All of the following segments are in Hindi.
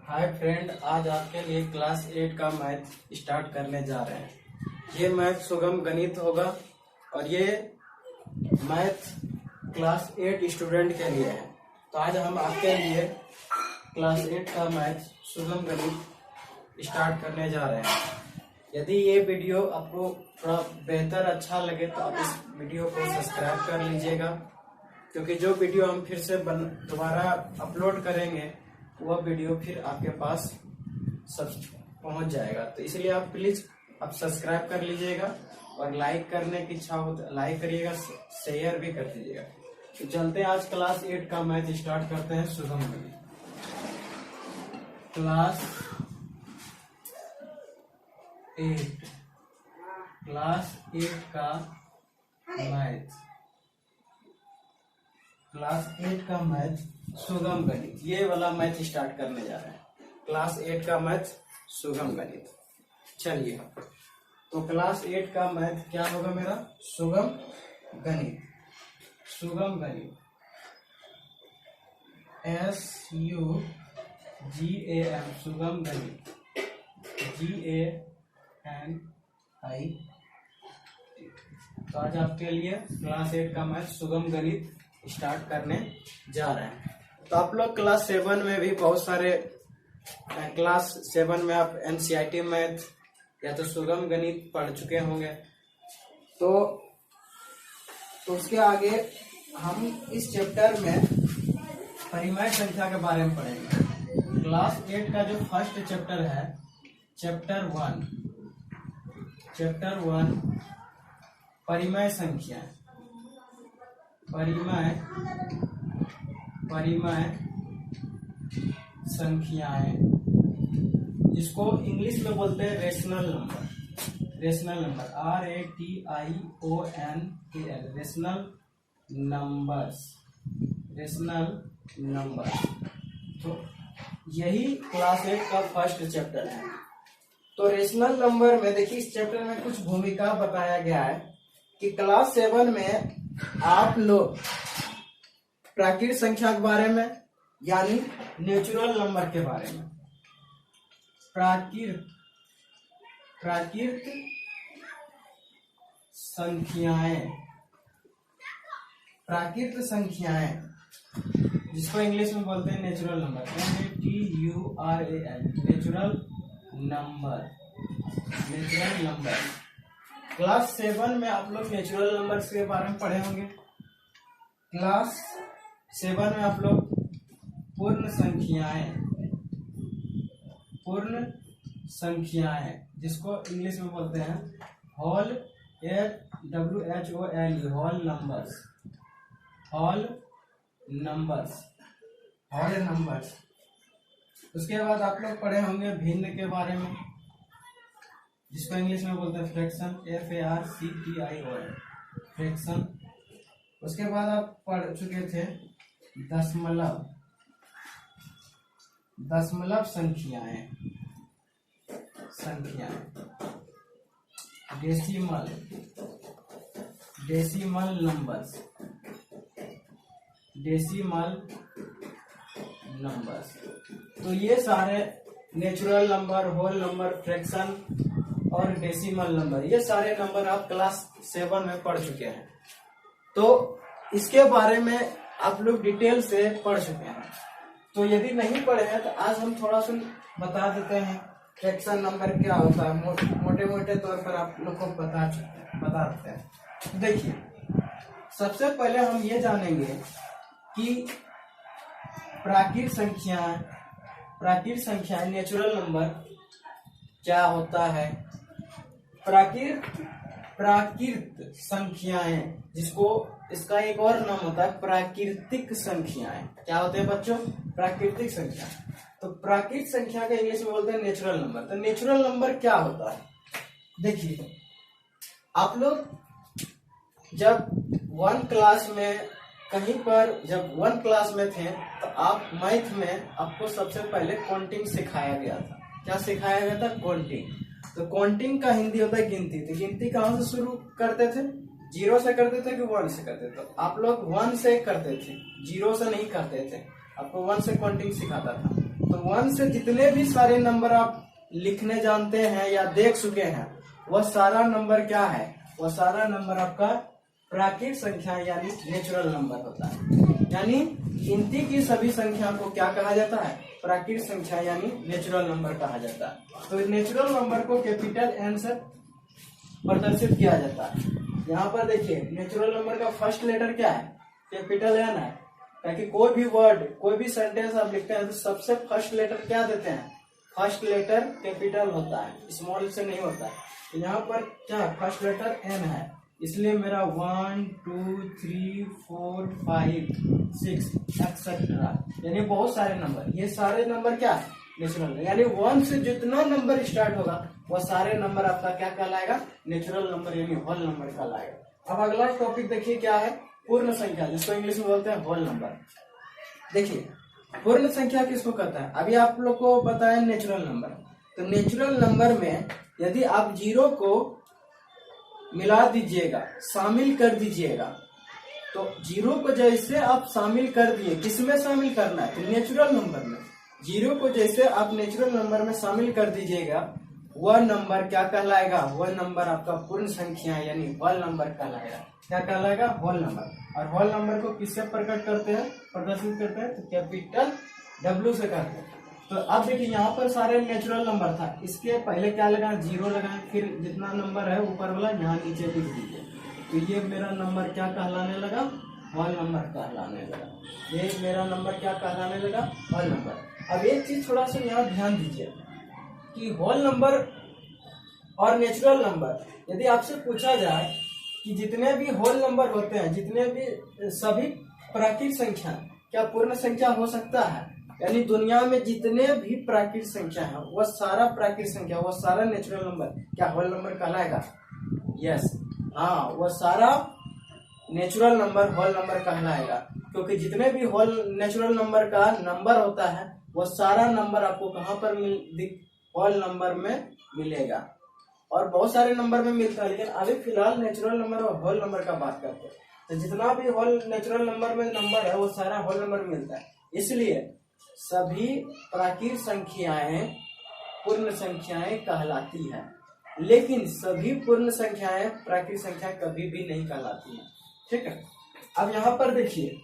हाय फ्रेंड, आज आपके लिए क्लास 8 का मैथ स्टार्ट करने जा रहे हैं। ये मैथ सुगम गणित होगा और ये मैथ क्लास 8 स्टूडेंट के लिए है। तो आज हम आपके लिए क्लास 8 का मैथ सुगम गणित स्टार्ट करने जा रहे हैं। यदि ये वीडियो आपको थोड़ा बेहतर अच्छा लगे तो आप इस वीडियो को सब्सक्राइब कर लीजिएगा, क्योंकि जो वीडियो हम फिर से दोबारा अपलोड करेंगे वह वीडियो फिर आपके पास सब पहुंच जाएगा। तो इसलिए आप प्लीज आप सब्सक्राइब कर लीजिएगा और लाइक करने की इच्छा हो तो लाइक करिएगा, शेयर भी कर दीजिएगा। तो चलते हैं, आज क्लास 8 का मैथ स्टार्ट करते हैं सुगम गणित। क्लास 8 का मैथ, क्लास 8 का मैथ सुगम गणित, ये वाला मैथ स्टार्ट करने जा रहे हैं। क्लास 8 का मैथ सुगम गणित। चलिए, तो क्लास 8 का मैथ क्या होगा मेरा? सुगम गणित। सुगम गणित SUGAM, सुगम गणित GANIT। तो आज आपके लिए क्लास 8 का मैथ सुगम गणित स्टार्ट करने जा रहे हैं। तो आप लोग क्लास 7 में भी बहुत सारे, क्लास 7 में आप NCERT मैथ या तो सुगम गणित पढ़ चुके होंगे। तो उसके आगे हम इस चैप्टर में परिमेय संख्या के बारे में पढ़ेंगे। क्लास 8 का जो फर्स्ट चैप्टर है, चैप्टर 1 परिमेय संख्या, परिमेय संख्याएं, जिसको इंग्लिश में बोलते हैं rational number. Rational number RATIONAL, rational number. तो यही क्लास 8 का फर्स्ट चैप्टर है। तो रेशनल नंबर में देखिए, इस चैप्टर में कुछ भूमिका बताया गया है कि क्लास 7 में आप लोग प्राकृतिक संख्या के बारे में, यानी नेचुरल नंबर के बारे में, प्राकृतिक संख्याएं, जिसको इंग्लिश में बोलते हैं natural number, NATURAL, natural number. Class 7 में आप लोग नेचुरल नंबर्स के बारे में पढ़े होंगे। क्लास 7 में आप लोग पूर्ण संख्याएं, जिसको इंग्लिश में बोलते हैं होल नंबर्स। उसके बाद आप लोग पढ़े होंगे भिन्न के बारे में, जिसको इंग्लिश में बोलते हैं फ्रैक्शन, FRACTION, फ्रैक्शन। उसके बाद आप पढ़ चुके थे दशमलव संख्याएं, डेसिमल नंबर्स। तो ये सारे natural number, whole number, fraction और डेसिमल नंबर, ये सारे नंबर आप क्लास 7 में पढ़ चुके हैं। तो इसके बारे में आप लोग डिटेल से पढ़ चुके हैं। तो यदि नहीं पढ़े हैं तो आज हम थोड़ा सा बता देते हैं फ्रैक्शन नंबर क्या होता है। मोटे मोटे तौर पर आप लोग को बता देते हैं। तो देखिए, सबसे पहले हम ये जानेंगे कि प्राकृतिक संख्याएं नेचुरल नंबर क्या होता है। प्राकृतिक संख्याएं, जिसको इसका एक और नाम होता है प्राकृतिक संख्याएं। क्या होते हैं बच्चों? प्राकृतिक संख्या। तो प्राकृतिक संख्या का इंग्लिश में बोलते हैं नेचुरल नंबर। तो नेचुरल नंबर क्या होता है? देखिए, आप लोग जब 1 क्लास में कहीं पर जब 1 क्लास में थे तो आप मैथ में आपको सबसे पहले काउंटिंग सिखाया गया था। क्या सिखाया गया था? काउंटिंग। तो काउंटिंग का हिंदी होता है गिनती। तो गिनती कहाँ से शुरू करते थे? 0 से करते थे कि 1 से करते थे? तो आप लोग 1 से करते थे, 0 से नहीं करते थे। आपको 1 से काउंटिंग सिखाता था। तो तो 1 से जितने भी सारे नंबर आप लिखने जानते हैं या देख चुके हैं, वह सारा नंबर क्या है? वह सारा नंबर आपका प्राकृत संख्या यानी नेचुरल नंबर होता है। यानी गिनती की सभी संख्या को क्या कहा जाता है? प्राकृत संख्या यानी नेचुरल नंबर कहा जाता है। तो नेचुरल नंबर को कैपिटल एन से प्रदर्शित किया जाता है। यहाँ पर देखिए नेचुरल नंबर का फर्स्ट लेटर क्या है? कैपिटल एन है, ताकि कोई भी वर्ड, कोई भी सेंटेंस आप लिखते हैं तो सबसे फर्स्ट लेटर क्या देते हैं? फर्स्ट लेटर कैपिटल होता है, स्मॉल से नहीं होता है। तो यहाँ पर क्या फर्स्ट लेटर एन है, इसलिए मेरा 1 2 3 4 5 6 एक्सेट्रा यानी बहुत सारे नंबर, ये सारे नंबर क्या है? नेचुरल। यानी 1 से जितना नंबर स्टार्ट होगा वह सारे नंबर आपका क्या कहलाएगा? नेचुरल नंबर यानी होल नंबर कहलाएगा। अब अगला टॉपिक देखिए क्या है? पूर्ण संख्या, जिसको इंग्लिश में बोलते हैं होल नंबर। देखिए पूर्ण संख्या किसको कहता है? अभी आप लोग को बताया नेचुरल नंबर। तो नेचुरल नंबर में यदि आप जीरो को मिला दीजिएगा, शामिल कर दीजिएगा, तो जीरो को जैसे आप शामिल कर दिए, किसमें शामिल करना है? तो नेचुरल नंबर में। जीरो को जैसे आप नेचुरल नंबर में शामिल कर दीजिएगा, वह नंबर क्या कहलाएगा? वह नंबर आपका पूर्ण संख्या यानी होल नंबर कहलाएगा। क्या कहलाएगा? Whole number. और होल नंबर को किससे प्रकट करते हैं, प्रदर्शित करते हैं? तो कैपिटल डब्ल्यू से करते हैं। तो अब देखिए यहाँ पर सारे नेचुरल नंबर था, इसके पहले क्या लगाएं? जीरो लगाएं, फिर जितना नंबर है ऊपर वाला यहाँ नीचे लिख दीजिए। तो ये मेरा नंबर क्या कहलाने लगा? होल नंबर कहलाने लगा। ये मेरा नंबर क्या कहलाने लगा? Whole number. अब एक चीज थोड़ा सा यहाँ ध्यान दीजिए कि होल नंबर और नेचुरल नंबर, यदि आपसे पूछा जाए कि जितने भी होल नंबर होते हैं, जितने भी सभी प्राकृत संख्या क्या पूर्ण संख्या हो सकता है? यानी दुनिया में जितने भी प्राकृत संख्या है वह सारा प्राकृत संख्या, वह सारा नेचुरल नंबर क्या होल नंबर कहलाएगा? यस, हाँ, वह सारा नेचुरल नंबर होल नंबर कहलाएगा। क्योंकि जितने भी होल नेचुरल नंबर का नंबर होता है वह सारा नंबर आपको कहाँ पर होल नंबर में मिलेगा। और बहुत सारे नंबर में मिलता है, लेकिन अभी फिलहाल नेचुरल नंबर और होल नंबर का बात करते हैं। तो जितना भी होल नेचुरल नंबर में नंबर है वो सारा होल नंबर मिलता है। इसलिए सभी प्राकृत संख्याएं पूर्ण संख्याएं कहलाती है, लेकिन सभी पूर्ण संख्याएं प्राकृत संख्या कभी भी नहीं कहलाती है। ठीक है। अब यहाँ पर देखिए,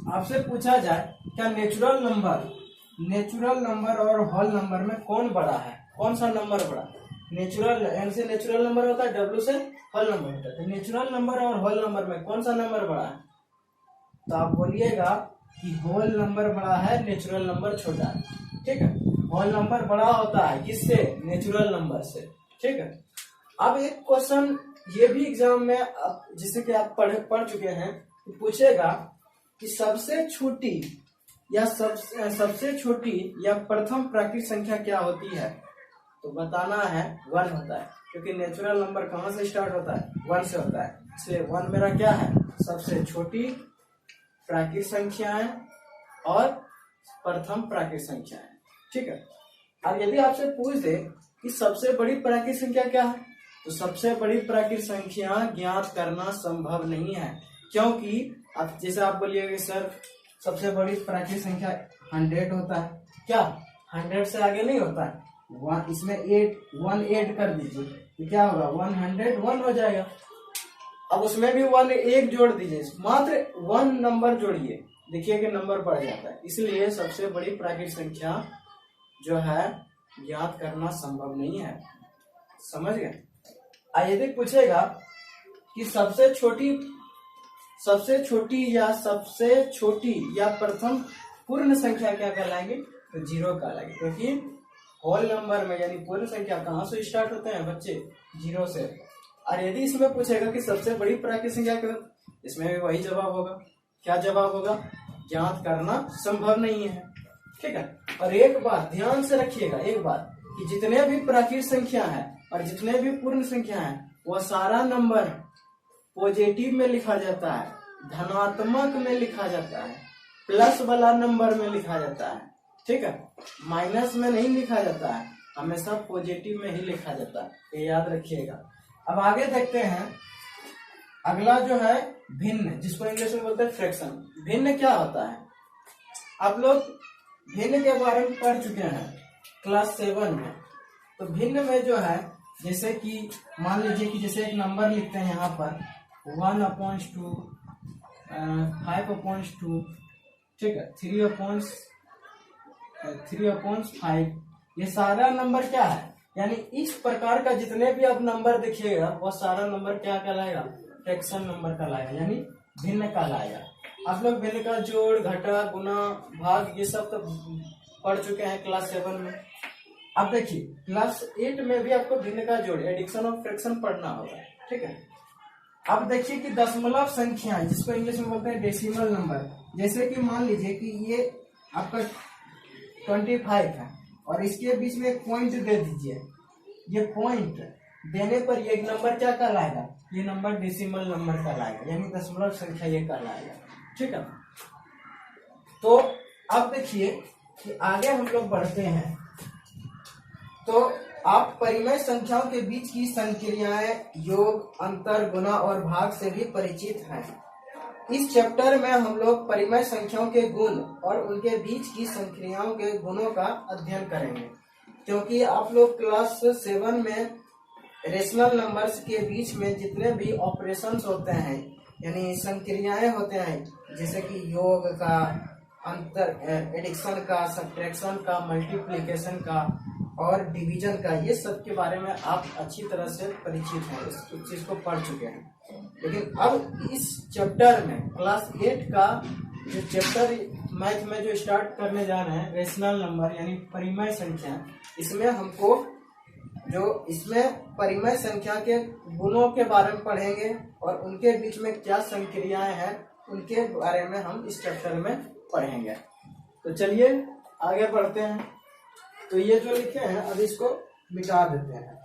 आपसे पूछा जाए क्या नेचुरल नंबर और होल नंबर में कौन बड़ा है? कौन सा नंबर बड़ा? नेचुरल, एन से नेचुरल नंबर होता है, डब्ल्यू से होल नंबर होता है। तो नेचुरल नंबर और होल नंबर में कौन सा नंबर बड़ा है? तो आप बोलिएगा कि होल नंबर बड़ा है, नेचुरल नंबर छोटा है। ठीक है। होल नंबर बड़ा होता है किससे? नेचुरल नंबर से। ठीक है। अब एक क्वेश्चन ये भी एग्जाम में जिसे कि आप पढ़ चुके हैं, तो पूछेगा कि सबसे छोटी या प्रथम प्राकृत संख्या क्या होती है? तो बताना है 1 होता है, क्योंकि नेचुरल नंबर कहाँ से स्टार्ट होता है? 1 से होता है। इसलिए 1 मेरा क्या है? सबसे छोटी प्राकृत संख्या है और प्रथम प्राकृत संख्या है। ठीक है। अब यदि आपसे पूछ दे कि सबसे बड़ी प्राकृत संख्या क्या है, तो सबसे बड़ी प्राकृत संख्या ज्ञात करना संभव नहीं है, क्योंकि अब जैसे आप बोलिएगा सर सबसे बड़ी प्राकृत संख्या 100 होता है, क्या 100 से आगे नहीं होता है? इसमें 1 ऐड कर दीजिए तो क्या होगा? 101 हो जाएगा। अब उसमें भी 1 जोड़ दीजिए, मात्र 1 नंबर जोड़िए, देखिए कि नंबर बढ़ जाता है। इसलिए सबसे बड़ी प्राकृत संख्या जो है ज्ञात करना संभव नहीं है। समझ गए? यदि पूछेगा कि सबसे छोटी या प्रथम पूर्ण संख्या क्या कहलाएगी? तो 0 कहलाएगी, क्योंकि होल नंबर में यानी पूर्ण संख्या कहाँ से स्टार्ट होते हैं बच्चे? 0 से। और यदि इसमें पूछेगा कि सबसे बड़ी प्राकृत संख्या क्या, इसमें भी वही जवाब होगा। क्या जवाब होगा? ज्ञात करना संभव नहीं है। ठीक है। और एक बात ध्यान से रखिएगा, एक बात कि जितने भी प्राकृत संख्या है और जितने भी पूर्ण संख्या है वह सारा नंबर पॉजिटिव में लिखा जाता है, धनात्मक में लिखा जाता है, प्लस वाला नंबर में लिखा जाता है। ठीक है। माइनस में नहीं लिखा जाता है, हमेशा पॉजिटिव में ही लिखा जाता है, ये याद रखिएगा। अब आगे देखते हैं, अगला जो है भिन्न, जिसको इंग्लिश में बोलते हैं फ्रैक्शन। भिन्न क्या होता है? आप लोग भिन्न के बारे में पढ़ चुके हैं क्लास 7 में। तो भिन्न में जो है, जैसे कि मान लीजिए कि जैसे एक नंबर लिखते हैं यहाँ पर 1/2, 5/2, ठीक है, 3/5, ये सारा नंबर क्या है, यानी इस प्रकार का जितने भी आप नंबर देखिएगा वो सारा नंबर क्या कहलाएगा, फ्रैक्शन नंबर कहलाएगा, यानी भिन्न कहलाएगा। आप लोग भिन्न का जोड़, घटा, गुना, भाग ये सब तो पढ़ चुके हैं क्लास 7 में। अब देखिए क्लास 8 में भी आपको भिन्न का जोड़, एडिक्शन और फ्रैक्शन पढ़ना होगा, ठीक है। अब देखिए कि दशमलव संख्या, जिसको इंग्लिश में बोलते हैं डेसिमल नंबर, जैसे कि मान लीजिए कि ये आपका 25 है और इसके बीच में एक पॉइंट दे दीजिए। ये पॉइंट देने पर ये एक नंबर क्या कहलाएगा, ये नंबर डेसिमल नंबर कहलाएगा, यानी दशमलव संख्या ये कहलाएगा, ठीक है। तो अब देखिए कि आगे हम लोग बढ़ते हैं। तो आप परिमेय संख्याओं के बीच की संक्रियाएं, योग, अंतर, गुणा और भाग से भी परिचित हैं। इस चैप्टर में हम लोग परिमेय संख्याओं के गुण और उनके बीच की संक्रियाओं के गुणों का अध्ययन करेंगे, क्योंकि आप लोग क्लास 7 में रेशनल नंबर्स के बीच में जितने भी ऑपरेशंस होते हैं, यानी संक्रियाएं होते हैं, जैसे कि योग का, अंतर, एडिक्शन का, सब्ट्रैक्शन का, मल्टीप्लिकेशन का और डिवीजन का, ये सब के बारे में आप अच्छी तरह से परिचित हैं, इस चीज को पढ़ चुके हैं। लेकिन अब इस चैप्टर में क्लास 8 का जो चैप्टर मैथ में जो स्टार्ट करने जा रहे हैं, रेशनल नंबर यानी परिमेय संख्या, इसमें हमको इसमें परिमेय संख्या के गुणों के बारे में पढ़ेंगे और उनके बीच में क्या संक्रियाएं हैं उनके बारे में हम इस चैप्टर में पढ़ेंगे। तो चलिए आगे बढ़ते हैं। तो ये जो लिखे हैं अब इसको मिटा देते हैं।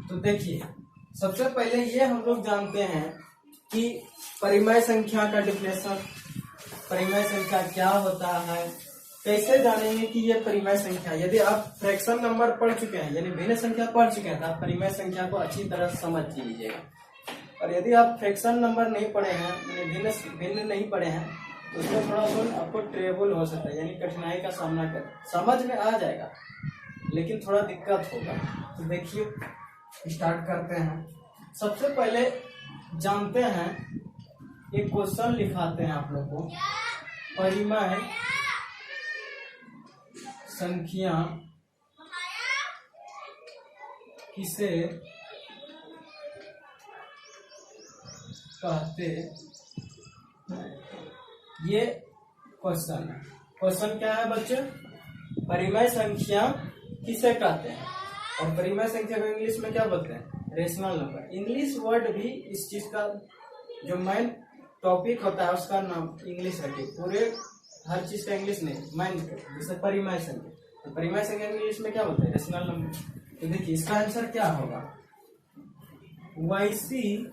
तो देखिए सबसे पहले ये हम लोग जानते हैं कि परिमेय संख्या का डिफिनेशन, परिमेय संख्या क्या होता है, कैसे जानेंगे कि ये परिमेय संख्या। यदि आप फ्रैक्शन नंबर पढ़ चुके हैं यानी भिन्न संख्या पढ़ चुके हैं तो आप परिमेय संख्या को अच्छी तरह समझ लीजिएगा। और यदि आप फ्रैक्शन नंबर नहीं पढ़े हैं, यानी भिन्न नहीं पढ़े हैं, तो उसमें थोड़ा सा आपको ट्रेबल हो सकता है, यानी कठिनाई का सामना कर, समझ में आ जाएगा लेकिन थोड़ा दिक्कत होगा। तो देखिए स्टार्ट करते हैं। सबसे पहले जानते हैं, एक क्वेश्चन लिखाते हैं आप लोग को, परिमेय संख्या किसे कहते हैं, ये क्वेश्चन है। क्वेश्चन क्या है बच्चे, परिमेय संख्या किसे कहते हैं, और परिमेय संख्या को इंग्लिश में क्या बोलते हैं, रेशनल नंबर। इंग्लिश वर्ड भी इस चीज का जो मेन टॉपिक होता है उसका नाम इंग्लिश रखिए, पूरे हर चीज का इंग्लिश नहीं, मेन जैसे परिमेय संख्या, तो परिमेय संख्या इंग्लिश में क्या बोलते हैं, रेशनल नंबर। तो देखिए इसका आंसर क्या होगा, वैसी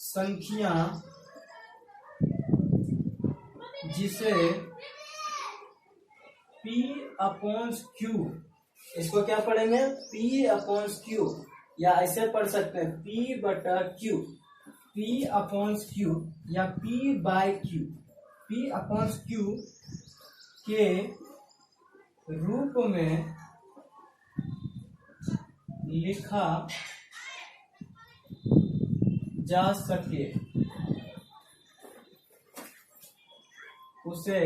संख्या जिसे P/Q, इसको क्या पढ़ेंगे, P/Q, या ऐसे पढ़ सकते हैं P/Q, P/Q या P/Q, P/Q के रूप में लिखा जा सके, उसे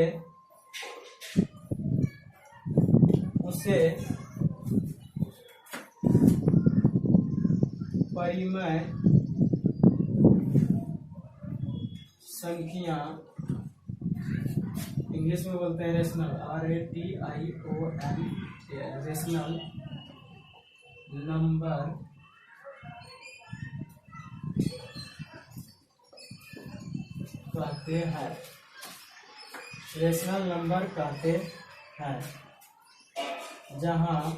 परिमेय संख्या, इंग्लिश में बोलते हैं रेशनल, RATION, रेशनल नंबर कहते हैं, रेशनल नंबर कहते हैं, जहां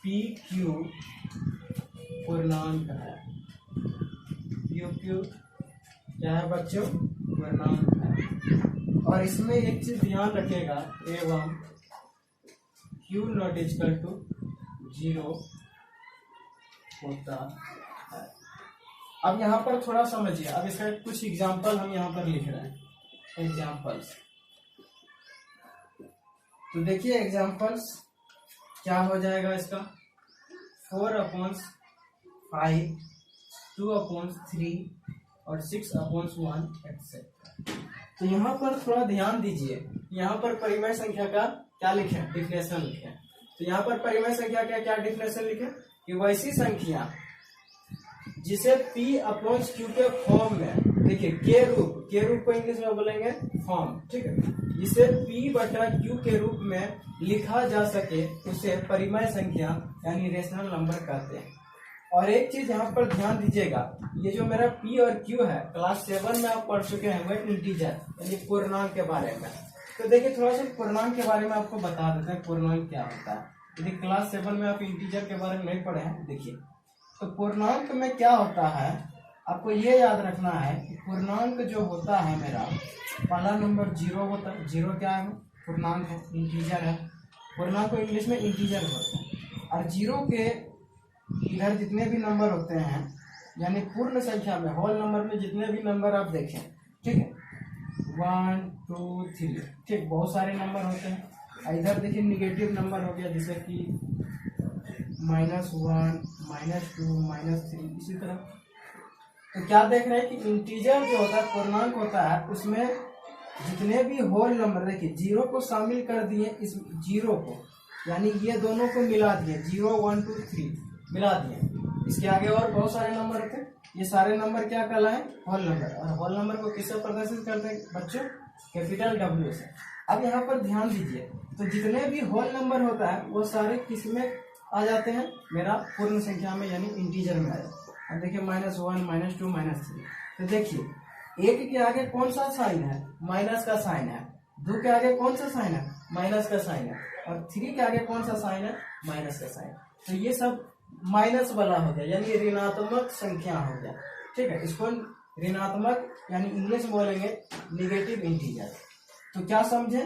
पी क्यू पूर्णांक है। पी क्यू क्या है बच्चों? पूर्णांक है। और इसमें एक चीज ध्यान रखेगा, एवं क्यू नॉट इक्वल टू 0 होता है। अब यहाँ पर थोड़ा समझिए, अब इसका कुछ एग्जाम्पल हम यहाँ पर लिख रहे हैं, एग्जाम्पल्स। तो देखिए एग्जाम्पल्स क्या हो जाएगा इसका, 4/5, 2/3 और 6/1 एक्सेट्रा। तो यहाँ पर थोड़ा ध्यान दीजिए, यहाँ पर परिमेय संख्या का क्या लिखे, डिफिनेशन लिखे। तो यहाँ पर परिमेय संख्या का क्या डिफिनेशन लिखे कि वैसी संख्या जिसे P/Q के फॉर्म में, देखिए के रूप को इंग्लिश में बोलेंगे फॉर्म, ठीक है, जिसे P/Q के रूप में लिखा जा सके उसे परिमेय संख्या यानी रेशनल नंबर कहते हैं। और एक चीज यहाँ पर ध्यान दीजिएगा, ये जो मेरा P और Q है क्लास 7 में आप पढ़ चुके हैं, वह इंटीजर यानी पूर्णांक के बारे में। तो देखिए थोड़ा सा पूर्णांक के बारे में आपको बता देते हैं, पूर्णांक क्या होता है। यदि क्लास 7 में आप इंटीजर के बारे में नहीं पढ़े हैं, देखिए तो पूर्णांक में क्या होता है, आपको ये याद रखना है कि पूर्णांक जो होता है मेरा, पहला नंबर 0 होता है। 0 क्या है? पूर्णांक है, इंटीजर है। पूर्णांक को इंग्लिश में इंटीजर बोलते हैं। और 0 के इधर जितने भी नंबर होते हैं, यानी पूर्ण संख्या में, होल नंबर में जितने भी नंबर आप देखें, ठीक है, 1 2 3, ठीक, बहुत सारे नंबर होते हैं। इधर देखिए निगेटिव नंबर हो गया, जैसे कि -1, -2, -3, इसी तरह। तो क्या देख रहे हैं कि इंटीजर जो होता है, पूर्णांक होता है, उसमें जितने भी होल नंबर, देखिए 0 को शामिल कर दिए, इस 0 को, यानी ये दोनों को मिला दिए, 0 1 2 3 मिला दिए। इसके आगे और बहुत सारे नंबर होते हैं, ये सारे नंबर क्या कहलाए? Whole number. और होल नंबर को किससे प्रदर्शित करते हैं बच्चों? कैपिटल W से। अब यहाँ पर ध्यान दीजिए, तो जितने भी होल नंबर होता है वो सारे किस में आ जाते हैं? मेरा पूर्ण संख्या में यानी इंटीजर में आ जाते हैं। अब देखिए -1 -2 -3, तो देखिए 1 के आगे कौन सा साइन है? माइनस का साइन है। 2 के आगे कौन सा साइन है? माइनस का साइन है। और 3 के आगे कौन सा साइन है? माइनस का साइन। तो ये सब माइनस वाला हो गया, यानी ऋणात्मक संख्या हो गया, ठीक है। इसको ऋणात्मक यानी इंग्लिश में बोलेंगे निगेटिव इंटीजर। तो क्या समझे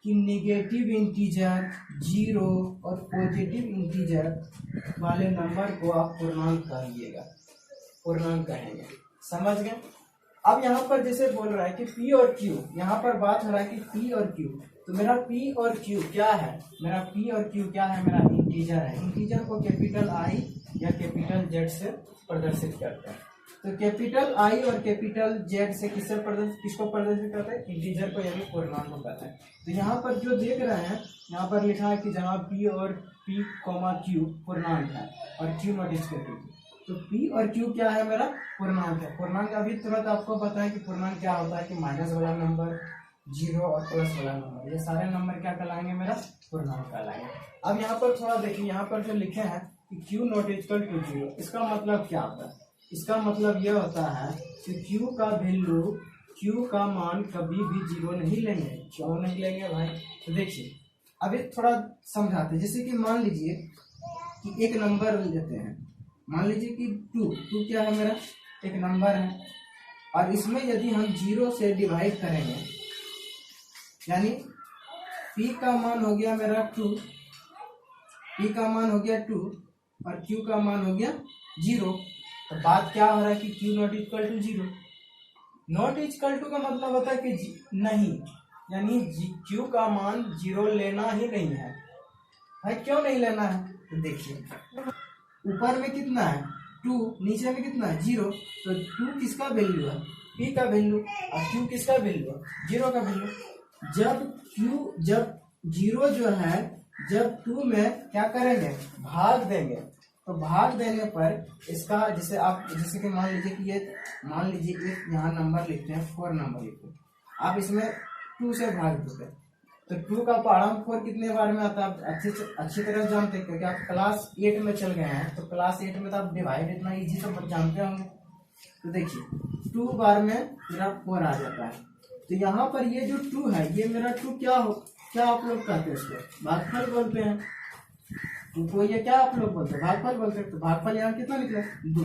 कि निगेटिव इंटीजर, 0 और पॉजिटिव इंटीजर वाले नंबर को आप पूर्णांक कहिएगा, पूर्णांक कहेंगे, समझ गए। अब यहाँ पर जैसे बोल रहा है कि P और Q, यहाँ पर बात हो रहा है कि P और Q, तो मेरा P और Q क्या है? मेरा P और Q क्या है? मेरा इंटीजर है। इंटीजर को कैपिटल I या कैपिटल Z से प्रदर्शित करते हैं। तो कैपिटल I और कैपिटल Z से किसको प्रदर्शित करते हैं? इंटीजर को यानी पूर्णांक को कहते हैं। तो यहाँ पर जो देख रहे हैं, यहाँ पर लिखा है कि जहाँ P और P, Q पूर्णांक है और Q नॉट इक्वल टू, तो P और Q क्या है? मेरा पूर्णांक है। पूर्णांक अभी तुरंत आपको पता है कि पूर्णांक क्या होता है, कि माइनस वाला नंबर, 0 और प्लस वाला नंबर, ये सारे नंबर क्या कहलाएंगे? मेरा पूर्णांक कहलाएंगे। अब यहाँ पर थोड़ा देखिए, यहाँ पर जो लिखे हैं कि Q नॉट इक्वल टू 0, इसका मतलब क्या होता है? इसका मतलब यह होता है कि Q का वैल्यू, Q का मान कभी भी 0 नहीं लेंगे। क्यों नहीं लेंगे भाई? तो देखिए अभी थोड़ा समझाते हैं। जैसे कि मान लीजिए कि एक नंबर लेते हैं, मान लीजिए कि 2 क्या है? मेरा एक नंबर है, और इसमें यदि हम 0 से डिवाइड करेंगे, यानी P का मान हो गया मेरा 2, P का मान हो गया 2 और Q का मान हो गया 0, तो बात क्या हो रहा है कि Q not equal to 0। Not equal to का मतलब होता है कि नहीं, यानी Q का मान 0 लेना ही नहीं है भाई। क्यों नहीं लेना है? तो देखिए ऊपर में कितना है? 2, नीचे में कितना है? 0। तो 2 किसका वैल्यू है? P का वैल्यू, और Q किसका वैल्यू है? 0 का वैल्यू। जब 0 जो है, जब 2 में क्या करेंगे? भाग देंगे। तो भाग देने पर इसका, जैसे कि मान लीजिए कि एक यहाँ नंबर लिखते हैं, 4 नंबर लिखते हैं, आप इसमें 2 से भाग दोगे तो 2 का पहाड़ा 4 कितने बार में आता है अच्छी तरह जानते हैं, क्योंकि आप क्लास 8 में चल गए हैं, तो क्लास 8 में तो आप डिवाइड इतना इजी तो जानते होंगे। तो देखिए 2 बार में मेरा 4 आ जाता है। तो यहाँ पर ये जो 2 है, ये मेरा 2 क्या आप लोग कहते हैं इसको? भागफल बोलते हैं। तो ये क्या आप लोग बोलते हैं? भागफल बोलते हैं। तो भागफल यहाँ कितना निकला? 2।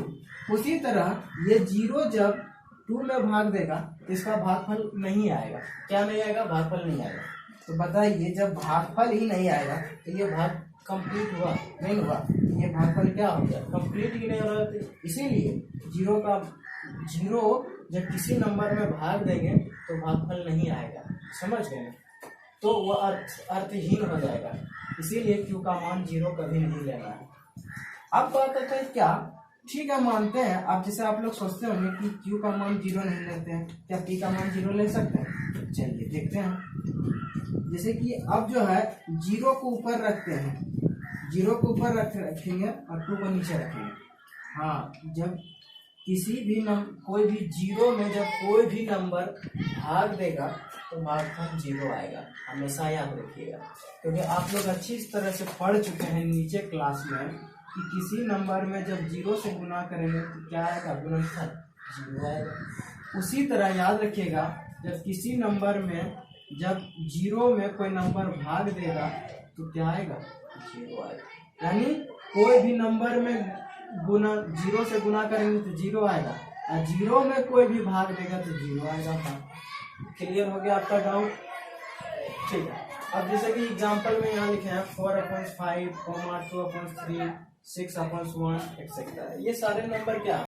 उसी तरह ये 0 जब 2 में भाग देगा तो इसका भागफल नहीं आएगा। क्या नहीं आएगा? भागफल नहीं आएगा। तो बताइए, जब भागफल ही नहीं आएगा तो ये भाग कंप्लीट हुआ? नहीं हुआ। ये भागफल क्या हो गया? कंप्लीट ही नहीं हो रहा। इसीलिए 0 जब किसी नंबर में भाग देंगे तो भागफल नहीं आएगा। समझ गए? तो वह अर्थहीन हो जाएगा। इसीलिए Q का मान 0 कभी नहीं लेना है। अब बात आता है क्या? ठीक है, मानते हैं। अब जैसे आप लोग सोचते होंगे कि Q का मान 0 नहीं लेते हैं, क्या P का मान 0 ले सकते हैं? चलिए देखते हैं। जैसे कि अब जो है 0 को ऊपर रखते हैं, 0 को ऊपर रखेंगे और 2 को नीचे रखेंगे। हाँ, जब किसी भी कोई भी 0 में जब कोई भी नंबर भाग देगा तो भागफल 0 आएगा। हमेशा याद रखिएगा, क्योंकि आप लोग अच्छी तरह से पढ़ चुके हैं नीचे क्लास में कि किसी नंबर में जब 0 से गुना करेंगे तो क्या आएगा? गुणनफल 0 आएगा। उसी तरह याद रखिएगा, जब किसी नंबर में जब 0 में कोई नंबर भाग देगा तो क्या आएगा? 0 आएगा। यानी कोई भी नंबर में 0 से गुना करेंगे तो 0 आएगा, और 0 में कोई भी भाग देगा तो 0 आएगा। क्लियर हो गया आपका डाउट? ठीक है। अब जैसे कि एग्जांपल में यहाँ लिखे हैं 4/5, 2/3, 6/1 एक्सेट्रा। ये सारे नंबर क्या